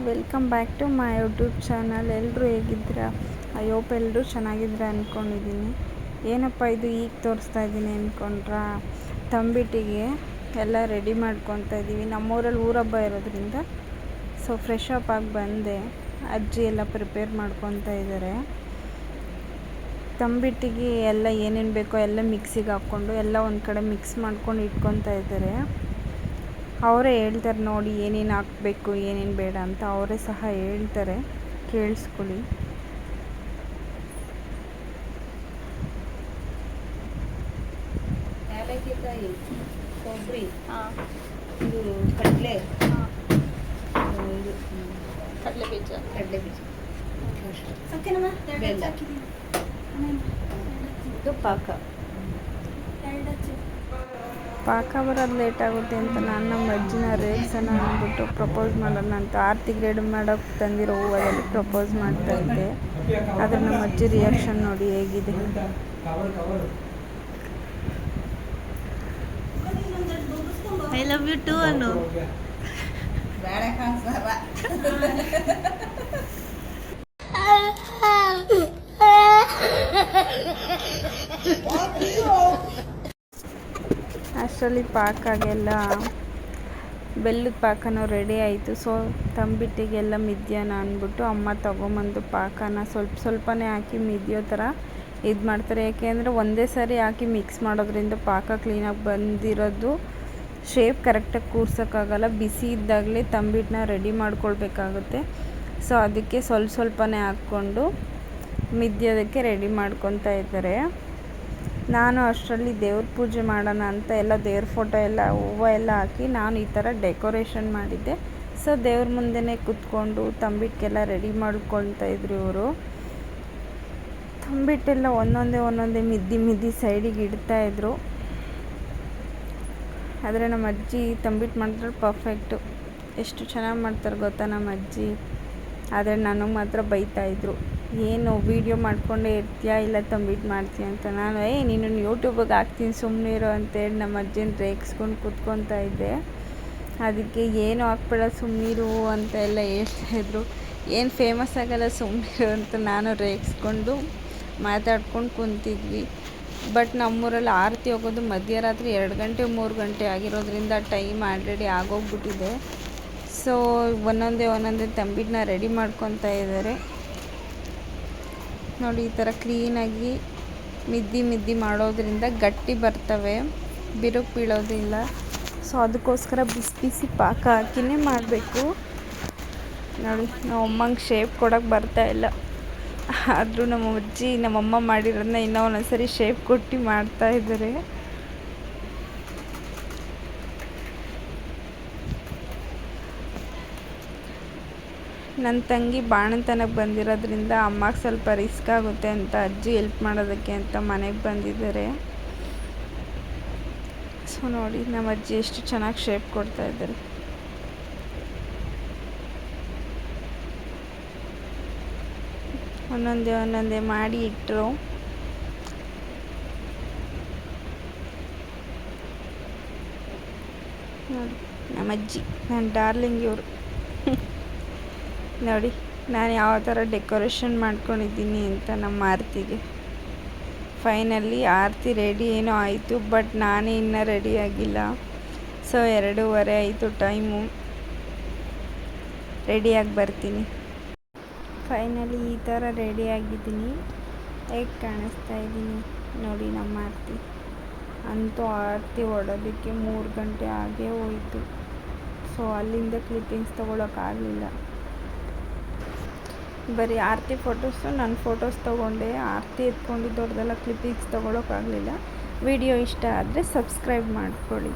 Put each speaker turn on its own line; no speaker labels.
Welcome back to my YouTube channel. ಎಲ್ಲರೂ ಹೇಗಿದ್ದೀರಾ? I hope ಎಲ್ಲರೂ ಚೆನ್ನಾಗಿದ್ದೀರಾ ಅಂದ್ಕೊಂಡಿದ್ದೀನಿ. ಏನಪ್ಪ ಇದು ಈಗ ತೋರಿಸ್ತಾ ಇದ್ದೀನಿ ಅಂದ್ಕೊಂಡ್ರಾ? ತಂಬಿಟ್ಟಿಗೆ ಎಲ್ಲ ರೆಡಿ ಮಾಡ್ಕೊತಾ ಇದ್ದೀವಿ. ನಮ್ಮೂರಲ್ಲಿ ಊರಹಬ್ಬ ಇರೋದ್ರಿಂದ ಫ್ರೆಶ್ ಅಪ್ ಆಗಿ ಬಂದೆ. ಅಜ್ಜಿ ಎಲ್ಲ ಪ್ರಿಪೇರ್ ಮಾಡ್ಕೊತಾ ಇದ್ದಾರೆ. ತಂಬಿಟ್ಟಿಗೆ ಎಲ್ಲ ಏನೇನು ಬೇಕೋ ಎಲ್ಲ ಮಿಕ್ಸಿಗೆ ಹಾಕ್ಕೊಂಡು ಎಲ್ಲ ಒಂದು ಕಡೆ ಮಿಕ್ಸ್ ಮಾಡ್ಕೊಂಡು ಇಟ್ಕೊತಾ ಇದ್ದಾರೆ. ಅವರೇ ಹೇಳ್ತಾರೆ ನೋಡಿ ಏನೇನು ಹಾಕಬೇಕು ಏನೇನು ಬೇಡ ಅಂತ ಅವರೇ ಸಹ ಹೇಳ್ತಾರೆ, ಕೇಳಿಸ್ಕೊಳ್ಳಿ.
ಏಲಕ್ಕಿಕಾಯಿ, ಕೊಬ್ಬರಿ, ಇದು ಕಡಲೆ, ಇದು
ಕಡಲೆ ಬೀಜ,
ಬೆಲ್ಲ, ಇದು
ಪಾಕ ಬರೋದು ಲೇಟ್ ಆಗುತ್ತೆ ಅಂತ ನಾನು ನಮ್ಮ ಅಜ್ಜಿನ ರೇಗ್ಸೋಣ ಅಂದ್ಬಿಟ್ಟು ಪ್ರಪೋಸ್ ಮಾಡೋಣ ಅಂತ ಆರತಿಗೆ ರೆಡಿ ಮಾಡೋಕ್ಕೆ ತಂದಿರೋ ಹೂವಲ್ಲಿ ಪ್ರಪೋಸ್ ಮಾಡ್ತಾ ಇದ್ದೆ. ಆದರೆ ನಮ್ಮ ಅಜ್ಜಿ ರಿಯಾಕ್ಷನ್ ನೋಡಿ ಹೇಗಿದೆ.
ಐ ಲವ್ ಯು ಟು ಅನ್ನು ಬೇಡ ಕಾಣಿಸ್ತಾರ.
ಅಷ್ಟರಲ್ಲಿ ಪಾಕಾಗೆಲ್ಲ ಬೆಲ್ಲದ ಪಾಕನೂ ರೆಡಿ ಆಯಿತು. ತಂಬಿಟ್ಟಿಗೆಲ್ಲ ಮಿದ್ಯಾನ ಅಂದ್ಬಿಟ್ಟು ಅಮ್ಮ ತೊಗೊಂಬಂದು ಪಾಕನ ಸ್ವಲ್ಪನೇ ಹಾಕಿ ಮಿದಿಯೋ ಥರ ಇದು ಮಾಡ್ತಾರೆ. ಯಾಕೆಂದರೆ ಒಂದೇ ಸಾರಿ ಹಾಕಿ ಮಿಕ್ಸ್ ಮಾಡೋದ್ರಿಂದ ಪಾಕ ಕ್ಲೀನಾಗಿ ಬಂದಿರೋದು ಶೇಪ್ ಕರೆಕ್ಟಾಗಿ ಕೂರ್ಸೋಕ್ಕಾಗಲ್ಲ. ಬಿಸಿ ಇದ್ದಾಗಲೇ ತಂಬಿಟ್ಟನ್ನ ರೆಡಿ ಮಾಡ್ಕೊಳ್ಬೇಕಾಗುತ್ತೆ. ಅದಕ್ಕೆ ಸ್ವಲ್ಪನೇ ಹಾಕ್ಕೊಂಡು ಮಿದ್ಯೋದಕ್ಕೆ ರೆಡಿ ಮಾಡ್ಕೊತಾ ಇದ್ದಾರೆ. ನಾನು ಅಷ್ಟರಲ್ಲಿ ದೇವ್ರ ಪೂಜೆ ಮಾಡೋಣ ಅಂತ ಎಲ್ಲ ದೇವ್ರ ಫೋಟೋ ಎಲ್ಲ ಹೂವು ಎಲ್ಲ ಹಾಕಿ ನಾನು ಈ ಥರ ಡೆಕೋರೇಷನ್ ಮಾಡಿದ್ದೆ. ದೇವ್ರ ಮುಂದೆನೇ ಕೂತ್ಕೊಂಡು ತಂಬಿಟ್ಟಿಗೆಲ್ಲ ರೆಡಿ ಮಾಡ್ಕೊಳ್ತಾ ಇದ್ರು ಇವರು. ತಂಬಿಟ್ಟೆಲ್ಲ ಒಂದೊಂದೇ ಮಿದ್ದಿ ಸೈಡಿಗೆ ಇಡ್ತಾಯಿದ್ರು. ಆದರೆ ನಮ್ಮ ಅಜ್ಜಿ ತಂಬಿಟ್ಟು ಮಾಡಿದ್ರೆ ಪರ್ಫೆಕ್ಟು. ಎಷ್ಟು ಚೆನ್ನಾಗಿ ಮಾಡ್ತಾರೆ ಗೊತ್ತಾ ನಮ್ಮ ಅಜ್ಜಿ. ಆದರೆ ನನಗೆ ಮಾತ್ರ ಬೈತಾಯಿದ್ರು, ಏನು ವೀಡಿಯೋ ಮಾಡ್ಕೊಂಡೇ ಇರ್ತೀಯಾ ಇಲ್ಲ ತಂಬಿಟ್ಟು ಮಾಡ್ತೀಯ ಅಂತ. ನಾನು ನೀನು ಯೂಟ್ಯೂಬಿಗೆ ಹಾಕ್ತೀನಿ ಸುಮ್ಮನಿರು ಅಂತೇಳಿ ನಮ್ಮ ಅಜ್ಜಿನ ರೇಗಿಸ್ಕೊಂಡು ಕೂತ್ಕೊತಾ ಇದ್ದೆ. ಅದಕ್ಕೆ ಏನು ಹಾಕ್ಬೇಡ ಸುಮ್ಮನಿರು ಅಂತ ಎಲ್ಲ ಹೇಳ್ತಾಯಿದ್ರು. ಏನು ಫೇಮಸ್ ಆಗಲ್ಲ ಸುಮ್ಮನಿರು ಅಂತ ನಾನು ರೇಗಿಸ್ಕೊಂಡು ಮಾತಾಡ್ಕೊಂಡು ಕುಂತಿದ್ವಿ. ಬಟ್ ನಮ್ಮೂರಲ್ಲಿ ಆರತಿ ಹೋಗೋದು ಮಧ್ಯರಾತ್ರಿ 2 ಗಂಟೆ 3 ಗಂಟೆ ಆಗಿರೋದ್ರಿಂದ ಟೈಮ್ ಆಲ್ರೆಡಿ ಆಗೋಗ್ಬಿಟ್ಟಿದೆ. ಒಂದೊಂದೇ ತಂಬಿಟ್ಟನ್ನ ರೆಡಿ ಮಾಡ್ಕೊತಾ ಇದ್ದಾರೆ ನೋಡಿ. ಈ ಥರ ಕ್ಲೀನಾಗಿ ಮಿದ್ದಿ ಮಾಡೋದ್ರಿಂದ ಗಟ್ಟಿ ಬರ್ತವೆ, ಬಿರುಕು ಬೀಳೋದಿಲ್ಲ. ಅದಕ್ಕೋಸ್ಕರ ಬಿಸಿ ಪಾಕ ಹಾಕಿನೇ ಮಾಡಬೇಕು ನೋಡಿ. ನಮ್ಮ ಅಮ್ಮಂಗೆ ಶೇಪ್ ಕೊಡೋಕ್ಕೆ ಬರ್ತಾಯಿಲ್ಲ. ಆದರೂ ನಮ್ಮ ಅಜ್ಜಿ ನಮ್ಮಮ್ಮ ಮಾಡಿರೋದನ್ನ ಇನ್ನೂ ಒಂದೊಂದ್ಸರಿ ಶೇಪ್ ಕೊಟ್ಟು ಮಾಡ್ತಾಯಿದ್ದಾರೆ. ನನ್ನ ತಂಗಿ ಬಾಣಂತನಕ್ಕೆ ಬಂದಿರೋದ್ರಿಂದ ಅಮ್ಮಗೆ ಸ್ವಲ್ಪ ರಿಸ್ಕ್ ಆಗುತ್ತೆ ಅಂತ ಅಜ್ಜಿ ಹೆಲ್ಪ್ ಮಾಡೋದಕ್ಕೆ ಅಂತ ಮನೆಗೆ ಬಂದಿದ್ದಾರೆ. ನೋಡಿ ನಮ್ಮ ಅಜ್ಜಿ ಎಷ್ಟು ಚೆನ್ನಾಗಿ ಶೇಪ್ ಕೊಡ್ತಾ ಇದ್ದಾರೆ. ಒಂದೊಂದೇ ಮಾಡಿ ಇಟ್ಟರು. ನೋಡಿ ನಮ್ಮ ಅಜ್ಜಿ, ನನ್ನ ಡಾರ್ಲಿಂಗ್ ಇವರು. ನೋಡಿ ನಾನು ಯಾವ ಥರ ಡೆಕೋರೇಷನ್ ಮಾಡ್ಕೊಂಡಿದ್ದೀನಿ ಅಂತ ನಮ್ಮ ಆರತಿಗೆ. ಫೈನಲಿ ಆರತಿ ರೆಡಿ ಏನೋ ಆಯಿತು, ಬಟ್ ನಾನೇ ಇನ್ನೂ ರೆಡಿ ಆಗಿಲ್ಲ. 2:30 ಆಯಿತು ಟೈಮು. ರೆಡಿಯಾಗಿ ಬರ್ತೀನಿ. ಫೈನಲಿ ಈ ಥರ ರೆಡಿಯಾಗಿದ್ದೀನಿ. ಹೇಗೆ ಕಾಣಿಸ್ತಾ ಇದ್ದೀನಿ ನೋಡಿ ನಮ್ಮ ಆರತಿ. ಅಂತೂ ಆರತಿ ಹೊಡೋದಕ್ಕೆ 3 ಗಂಟೆ ಆಗೇ ಹೋಯಿತು. ಅಲ್ಲಿಂದ ಕ್ಲಿಪ್ಪಿಂಗ್ಸ್ ತೊಗೊಳಕ್ಕಾಗಲಿಲ್ಲ. ಬರೀ ಆರತಿ ಫೋಟೋಸು ನನ್ನ ಫೋಟೋಸ್ ತೊಗೊಂಡೆ. ಆರತಿ ಎತ್ಕೊಂಡಿದ್ದವ್ರದ್ದೆಲ್ಲ ಕ್ಲಿಪ್ಪಿಂಗ್ಸ್ ತೊಗೊಳಕ್ಕಾಗಲಿಲ್ಲ. ವಿಡಿಯೋ ಇಷ್ಟ ಆದರೆ ಸಬ್ಸ್ಕ್ರೈಬ್ ಮಾಡ್ಕೊಳ್ಳಿ.